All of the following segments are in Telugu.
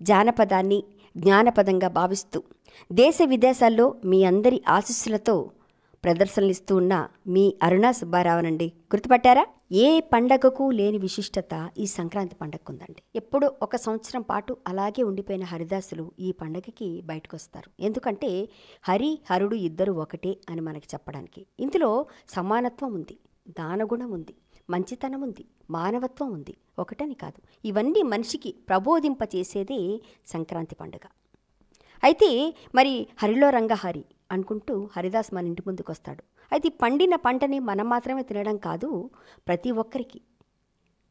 జానపదాన్ని జ్ఞానపదంగా భావిస్తూ దేశ విదేశాల్లో మీ అందరి ఆశీస్సులతో ప్రదర్శనలు ఇస్తూ ఉన్న మీ అరుణా సుబ్బారావునండి. గుర్తుపట్టారా? ఏ పండగకు లేని విశిష్టత ఈ సంక్రాంతి పండగకు ఉందండి. ఎప్పుడో ఒక సంవత్సరం పాటు అలాగే ఉండిపోయిన హరిదాసులు ఈ పండగకి బయటకు వస్తారు. ఎందుకంటే హరి హరుడు ఇద్దరు ఒకటే అని మనకి చెప్పడానికి. ఇందులో సమానత్వం ఉంది, దానగుణం ఉంది, మంచితనం ఉంది, మానవత్వం ఉంది. ఒకటని కాదు, ఇవన్నీ మనిషికి ప్రబోధింపచేసేదే సంక్రాంతి పండుగ. అయితే మరి హరిలో రంగహరి అనుకుంటూ హరిదాస్ మన ఇంటి ముందుకు వస్తాడు. అయితే పండిన పంటని మనం మాత్రమే తినడం కాదు, ప్రతి ఒక్కరికి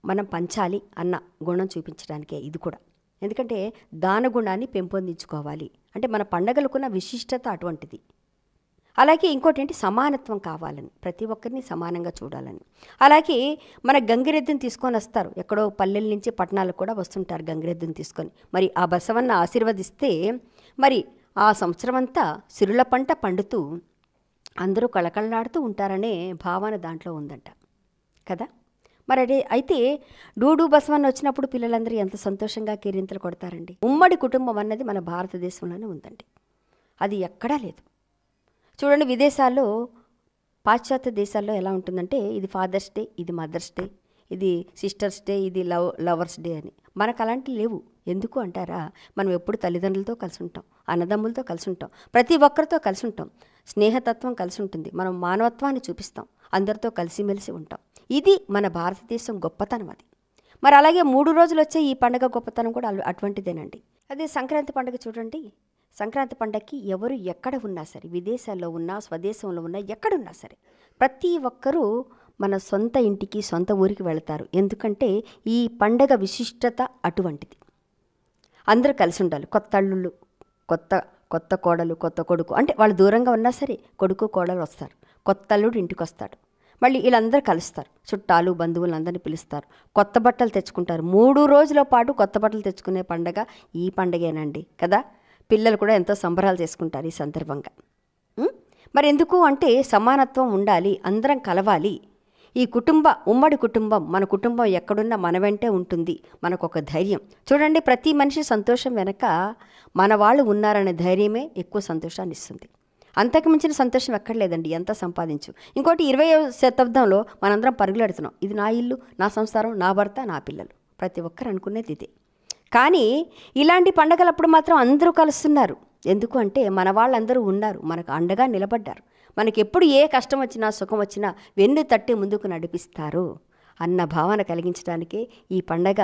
మనం పంచాలి అన్న గుణం చూపించడానికే ఇది కూడా. ఎందుకంటే దాన గుణాన్ని పెంపొందించుకోవాలి అంటే మన పండగలకున్న విశిష్టత అటువంటిది. అలాగే ఇంకోటి ఏంటి, సమానత్వం కావాలని, ప్రతి ఒక్కరిని సమానంగా చూడాలని. అలాగే మన గంగిరెద్దుని తీసుకొని వస్తారు, ఎక్కడో పల్లెల నుంచి పట్టణాలకు కూడా వస్తుంటారు గంగిరెద్దుని తీసుకొని. మరి ఆ బసవన్న ఆశీర్వదిస్తే మరి ఆ సంవత్సరం అంతా సిరుల పంట పండుతూ అందరూ కళకళలాడుతూ ఉంటారనే భావన దాంట్లో ఉందంట కదా. మరి అదే అయితే డూడు బసవన్న వచ్చినప్పుడు పిల్లలందరూ ఎంత సంతోషంగా కేరింతలు కొడతారండి. ఉమ్మడి కుటుంబం అన్నది మన భారతదేశంలోనే ఉందండి, అది ఎక్కడా లేదు. చూడండి, విదేశాల్లో పాశ్చాత్య దేశాల్లో ఎలా ఉంటుందంటే ఇది ఫాదర్స్ డే, ఇది మదర్స్ డే, ఇది సిస్టర్స్ డే, ఇది లవర్స్ డే అని. మనకు అలాంటివి లేవు. ఎందుకు అంటారా, మనం ఎప్పుడు తల్లిదండ్రులతో కలిసి ఉంటాం, అన్నదమ్ములతో కలిసి ఉంటాం, ప్రతి ఒక్కరితో కలిసి ఉంటాం, స్నేహతత్వం కలిసి ఉంటుంది, మనం మానవత్వాన్ని చూపిస్తాం, అందరితో కలిసిమెలిసి ఉంటాం. ఇది మన భారతదేశం గొప్పతనం. అది మరి అలాగే 3 రోజులు వచ్చే ఈ పండుగ గొప్పతనం కూడా అటువంటిదేనండి. అదే సంక్రాంతి పండుగ చూడండి. సంక్రాంతి పండగకి ఎవరు ఎక్కడ ఉన్నా సరే, విదేశాల్లో ఉన్నా స్వదేశంలో ఉన్నా ఎక్కడున్నా సరే, ప్రతి ఒక్కరూ మన సొంత ఇంటికి సొంత ఊరికి వెళతారు. ఎందుకంటే ఈ పండగ విశిష్టత అటువంటిది. అందరూ కలిసి ఉండాలి. కొత్త అల్లుళ్ళు, కొత్త కోడలు, కొత్త కొడుకు, అంటే వాళ్ళు దూరంగా ఉన్నా సరే కొడుకు కోడలు వస్తారు, కొత్త అల్లుడు ఇంటికి వస్తాడు, మళ్ళీ వీళ్ళందరూ కలుస్తారు, చుట్టాలు బంధువులు అందరినీ పిలుస్తారు, కొత్త బట్టలు తెచ్చుకుంటారు. 3 రోజుల పాటు కొత్త బట్టలు తెచ్చుకునే పండగ ఈ పండగేనండి కదా. పిల్లలు కూడా ఎంతో సంబరాలు చేసుకుంటారు ఈ సందర్భంగా. మరి ఎందుకు అంటే సమానత్వం ఉండాలి, అందరం కలవాలి. ఈ ఉమ్మడి కుటుంబం, మన కుటుంబం ఎక్కడున్నా మన వెంటే ఉంటుంది, మనకు ఒక ధైర్యం. చూడండి, ప్రతి మనిషి సంతోషం వెనక మన వాళ్ళు ఉన్నారనే ధైర్యమే ఎక్కువ సంతోషాన్ని ఇస్తుంది. అంతకు మించిన సంతోషం ఎక్కడ లేదండి, ఎంత సంపాదించు. ఇంకోటి 20వ శతాబ్దంలో మనందరం పరుగులెడుతున్నాం, ఇది నా ఇల్లు, నా సంసారం, నా భర్త, నా పిల్లలు, ప్రతి ఒక్కరు అనుకునేది ఇదే. కానీ ఇలాంటి పండగలప్పుడు మాత్రం అందరూ కలుస్తున్నారు. ఎందుకు అంటే మన వాళ్ళందరూ ఉన్నారు, మనకు అండగా నిలబడ్డారు, మనకి ఎప్పుడు ఏ కష్టం వచ్చినా సుఖం వచ్చినా వెన్ను తట్టి ముందుకు నడిపిస్తారు అన్న భావన కలిగించడానికే ఈ పండగ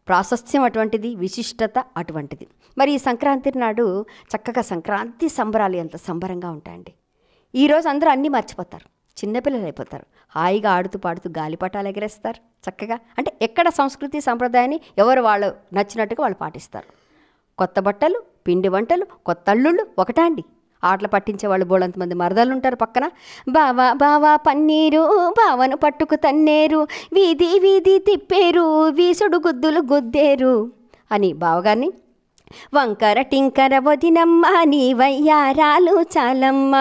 ప్రాశస్త్యం అటువంటిది, విశిష్టత అటువంటిది. మరి ఈ సంక్రాంతి నాడు చక్కగా సంక్రాంతి సంబరాలు ఎంత సంబరంగా ఉంటాయండి. ఈరోజు అందరూ అన్నీ మర్చిపోతారు, చిన్నపిల్లలు అయిపోతారు, హాయిగా ఆడుతూ పాడుతూ గాలిపటాలు ఎగరేస్తారు చక్కగా. అంటే ఎక్కడ సంస్కృతి సంప్రదాయాన్ని ఎవరు వాళ్ళు నచ్చినట్టుగా వాళ్ళు పాటిస్తారు. కొత్త బట్టలు, పిండి వంటలు, కొత్త అల్లుళ్ళు ఒకటా అండి. ఆటలు పట్టించే వాళ్ళు బోళంతమంది మరదలు ఉంటారు పక్కన. బావా బావా పన్నీరు, బావను పట్టుకు తన్నేరు, వీధి వీధి తిప్పేరు, వీసుడు గుద్దులు గుద్దేరు అని బావగారిని, వంకర టింకర వదినమ్మ నీ వయ్యారాలు చాలమ్మ,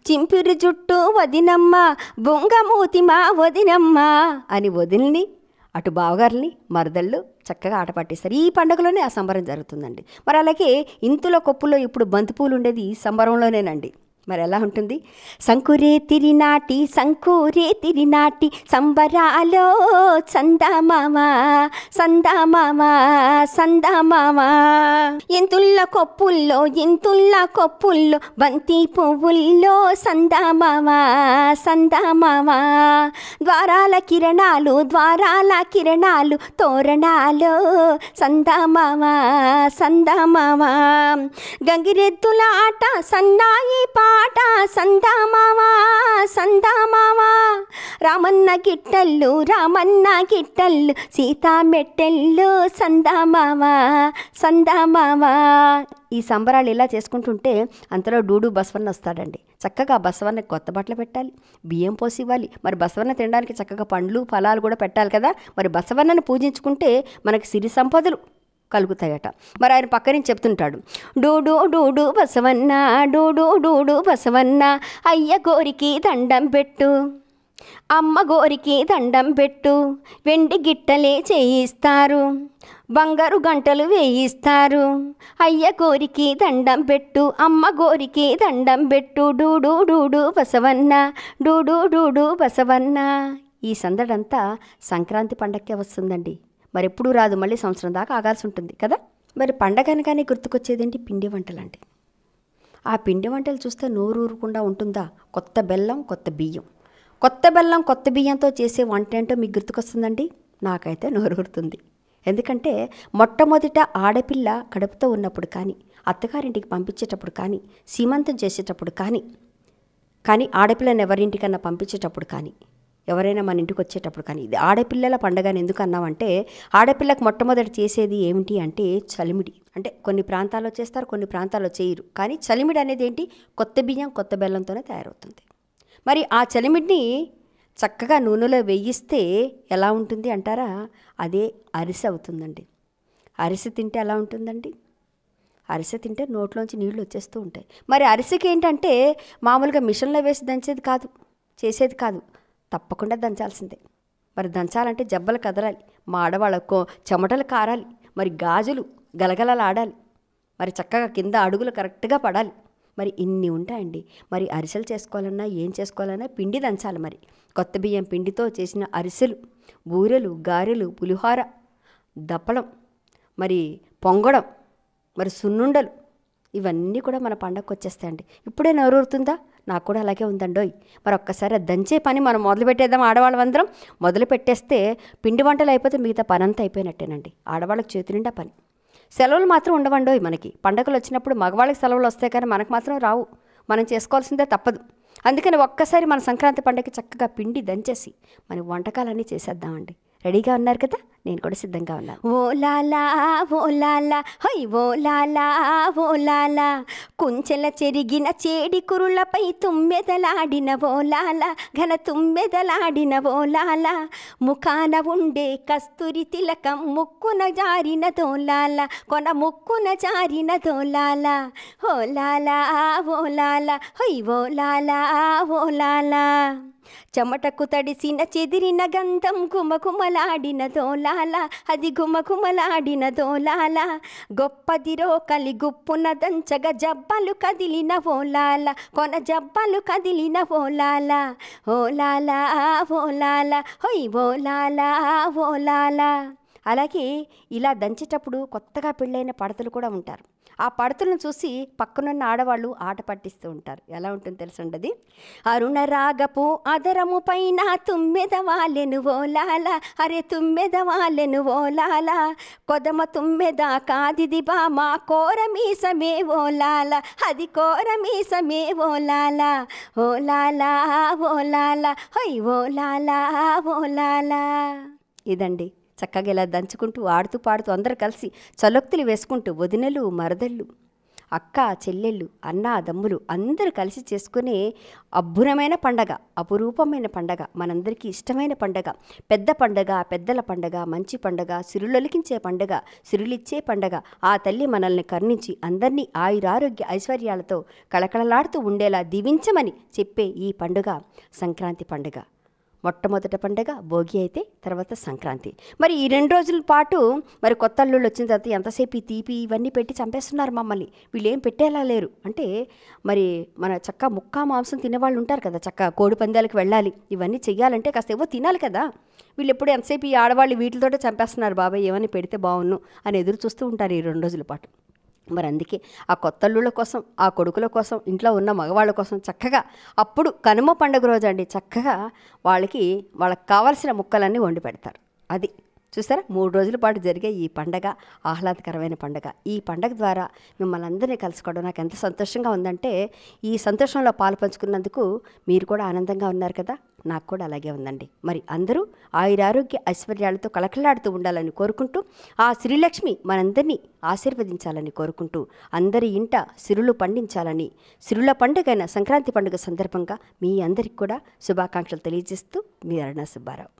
చింపిరి జుట్టు వదినమ్మ, బొంగమూతి మా వదినమ్మ అని వదిలిని అటు బావగారిని మరదళ్ళు చక్కగా ఆట పట్టేస్తారు. ఈ పండుగలోనే ఆ సంబరం జరుగుతుందండి. మరి అలాగే ఇంతుల కొప్పులో ఇప్పుడు బంతిపూలు ఉండేది ఈ సంబరంలోనేనండి. మరి ఎలా ఉంటుంది, సంకురే తిరినాటి సంబరాలో సందామామా సందామామా సందామామా, ఇంతుల్ల కొప్పుల్లో బంతి పువ్వుల్లో సందామామా సందామామా, ద్వారాల కిరణాలు తోరణాలు సందామామా సందామామా, గంగిరెద్దుల ఆట సన్నాయి పాట సందామామా సందామామా, రామన్న గిట్టళ్ళు సీతా మెట్టెళ్ళు సందామామా సందామామా. ఈ సంబరాలు ఇలా చేసుకుంటుంటే అంతలో డూడు బసవన్న వస్తాడండి. చక్కగా బసవన్నకి కొత్త బట్టలు పెట్టాలి, బియ్యం పోసి ఇవ్వాలి. మరి బసవన్న తినడానికి చక్కగా పండ్లు ఫలాలు కూడా పెట్టాలి కదా. మరి బసవన్నను పూజించుకుంటే మనకి సిరి సంపదలు కలుగుతాయట. మరి ఆయన పక్క నుంచి చెప్తుంటాడు, డూడు డూడు బసవన్న, డూడు బసవన్న, అయ్య గోరికి దండం పెట్టు, అమ్మ గోరికి దండం పెట్టు, వెండి గిట్టలే చేయిస్తారు, బంగారు గంటలు వేయిస్తారు. అయ్య గోరికి దండం పెట్టు, అమ్మ గోరికి దండం పెట్టు, డూడు డూడు బసవన్న, డూడు డూడు బసవన్న. ఈ సందడంతా సంక్రాంతి పండగకే వస్తుందండి. మరి ఎప్పుడు రాదు, మళ్ళీ సంవత్సరం దాకా ఆగాల్సి ఉంటుంది కదా. మరి పండగ అనగానే గుర్తుకొచ్చేదేంటి? పిండి వంటలండి. ఆ పిండి వంటలు చూస్తే నోరు ఊరకుండా ఉంటుందా? కొత్త బెల్లం, కొత్త బియ్యం. కొత్త బెల్లం, కొత్త బియ్యంతో చేసే వంట ఏంటో మీకు గుర్తుకొస్తుందండి? నాకైతే నోరు ఊరుతుంది. ఎందుకంటే మొట్టమొదట ఆడపిల్ల కడుపుతో ఉన్నప్పుడు కానీ, అత్తగారింటికి పంపించేటప్పుడు కానీ, సీమంతం చేసేటప్పుడు కానీ ఆడపిల్లని ఎవరింటికన్నా పంపించేటప్పుడు కానీ, ఎవరైనా మన ఇంటికి వచ్చేటప్పుడు కానీ, ఇది ఆడపిల్లల పండగని ఎందుకు అన్నామంటే, ఆడపిల్లకు మొట్టమొదటి చేసేది ఏమిటి అంటే చలిమిడి. అంటే కొన్ని ప్రాంతాల్లో చేస్తారు, కొన్ని ప్రాంతాల్లో చేయరు. కానీ చలిమిడి అనేది ఏంటి? కొత్త బియ్యం, కొత్త బెల్లంతోనే తయారవుతుంది. మరి ఆ చలిమిడిని చక్కగా నూనెలో వేయిస్తే ఎలా ఉంటుంది అంటారా? అదే అరిసె అవుతుందండి. అరిసె తింటే ఎలా ఉంటుందండి? అరిసె తింటే నోట్లోంచి నీళ్లు వచ్చేస్తూ ఉంటాయి. మరి అరిసెకి ఏంటంటే మామూలుగా మిషన్లో వేసి దంచేది కాదు, చేసేది కాదు, తప్పకుండా దంచాల్సిందే. మరి దంచాలంటే జబ్బలు కదలాలి, మా ఆడవాళ్ళకు చెమటలు కారాలి, మరి గాజులు గలగలలాడాలి, మరి చక్కగా కింద అడుగులు కరెక్ట్గా పడాలి. మరి ఇన్ని ఉంటాయండి. మరి అరిసెలు చేసుకోవాలన్నా ఏం చేసుకోవాలన్నా పిండి దంచాలి. మరి కొత్త బియ్యం పిండితో చేసిన అరిసెలు, బూరెలు, గారెలు, పులిహోర, దప్పలం, మరి పొంగడం, మరి సున్నుండలు, ఇవన్నీ కూడా మన పండగకు వచ్చేస్తాయండి. ఇప్పుడే నోరూరుతుందా? నాకు కూడా అలాగే ఉందండోయ్. మరి ఒక్కసారి దంచే పని మనం మొదలు పెట్టేద్దాం. ఆడవాళ్ళందరం మొదలు పెట్టేస్తే పిండి వంటలు అయిపోతే మిగతా పని అంతా అయిపోయినట్టేనండి. ఆడవాళ్ళకి చేతి నిండా పని. సెలవులు మాత్రం ఉండవండోయ్ మనకి. పండగలు వచ్చినప్పుడు మగవాళ్ళకి సెలవులు వస్తాయి కానీ మనకు మాత్రం రావు. మనం చేసుకోవాల్సిందే, తప్పదు. అందుకని ఒక్కసారి మన సంక్రాంతి పండగకి చక్కగా పిండి దంచేసి మన వంటకాలన్నీ చేసేద్దామండి. రెడీగా ఉన్నారు కదా? నేను కూడా సిద్ధంగా ఉన్నాను. ఓ లాలా ఓ లాలా, హై ఓ లాలా ఓ లాలా, కుంచెల చెరిగిన చేడి కురులపై తుమ్మెదలాడిన ఓ లాలా, ఘన తుమ్మెదలాడిన ఓ లాలా, ముఖాన ఉండే కస్తూరి తిలకం ముక్కున జారిన దోలాల, కొన ముక్కున జారిన దోలాల, ఓ లాలా ఓ లాలా, హై ఓ లాలా ఓ లాలా. చెమటకు తడిసిన చెదిరిన గంధం గుమగుమలాడిన దోలాల, అది గుమగుమలాడిన దోలాల, గొప్పదిరో కలి గుప్పున దంచగ జబ్బలు కదిలిన ఓలాల, కొన జబ్బలు కదిలిన ఓలాల, ఓలాల ఓలాల, హొయ్ ఓలాల ఓలాల. అలాగే ఇలా దంచేటప్పుడు కొత్తగా పెళ్ళైన పడతలు కూడా ఉంటారు. ఆ పడతలను చూసి పక్కనున్న ఆడవాళ్ళు ఆట పట్టిస్తూ ఉంటారు. ఎలా ఉంటుంది తెలుసండి అది? అరుణ రాగపు అదరము పైన తుమ్మెద వాలెను ఓలాల, అరే తుమ్మెద వాలెను ఓలాల, కొదమ తుమ్మెద కాదిది బామ కోరమీసమే ఓలాల, అది కోరమీసమే ఓలాల, ఓలాల ఓలాల, హొయ్ ఓలాల ఓలాల. ఇదండి చక్కగా ఇలా దంచుకుంటూ ఆడుతూ పాడుతూ అందరూ కలిసి చలొక్తులు వేసుకుంటూ వదినలు, మరదళ్ళు, అక్క, చెల్లెళ్ళు, అన్న, దమ్ములు అందరూ కలిసి చేసుకునే అబ్బురమైన పండగ, అపురూపమైన పండగ, మనందరికీ ఇష్టమైన పండగ, పెద్ద పండగ, పెద్దల పండగ, మంచి పండగ, సిరులొలికించే పండగ, సిరులిచ్చే పండగ. ఆ తల్లి మనల్ని కరుణించి అందరినీ ఆయురారోగ్య ఐశ్వర్యాలతో కళకళలాడుతూ ఉండేలా దీవించమని చెప్పే ఈ పండుగ సంక్రాంతి పండుగ. మొట్టమొదటి పండుగ భోగి అయితే తర్వాత సంక్రాంతి. మరి ఈ 2 రోజుల పాటు మరి కొత్త అల్లుళ్ళు వచ్చిన తర్వాత ఎంతసేపు ఈ తీపి ఇవన్నీ పెట్టి చంపేస్తున్నారు మమ్మల్ని. వీళ్ళు ఏం పెట్టేలా లేరు. అంటే మరి మన చక్క ముక్క మాంసం తినేవాళ్ళు ఉంటారు కదా, చక్క కోడి పందాలకు వెళ్ళాలి, ఇవన్నీ చెయ్యాలంటే కాస్త ఏవో తినాలి కదా. వీళ్ళు ఎప్పుడు ఎంతసేపు ఈ ఆడవాళ్ళు వీటితోటే చంపేస్తున్నారు బాబాయ్, ఏమని పెడితే బాగున్ను అని ఎదురు చూస్తూ ఉంటారు ఈ 2 రోజుల పాటు. మరి అందుకే ఆ కొత్త అల్లుళ్ళ కోసం, ఆ కొడుకుల కోసం, ఇంట్లో ఉన్న మగవాళ్ళ కోసం చక్కగా అప్పుడు కనుమ పండుగ రోజు అండి చక్కగా వాళ్ళకి కావాల్సిన ముక్కలన్నీ వండి పెడతారు. అది చూసారా, 3 రోజుల పాటు జరిగే ఈ పండగ ఆహ్లాదకరమైన పండగ. ఈ పండగ ద్వారా మిమ్మల్ని అందరినీ కలుసుకోవడం నాకు ఎంత సంతోషంగా ఉందంటే, ఈ సంతోషంలో పాలు పంచుకున్నందుకు మీరు కూడా ఆనందంగా ఉన్నారు కదా, నాకు కూడా అలాగే ఉందండి. మరి అందరూ ఆయురారోగ్య ఐశ్వర్యాలతో కళకళలాడుతూ ఉండాలని కోరుకుంటూ, ఆ శ్రీలక్ష్మి మనందరినీ ఆశీర్వదించాలని కోరుకుంటూ, అందరి ఇంట సిరులు పండించాలని, సిరుల పండుగైన సంక్రాంతి పండుగ సందర్భంగా మీ అందరికి కూడా శుభాకాంక్షలు తెలియజేస్తూ మీ అరుణ సుబ్బారావు.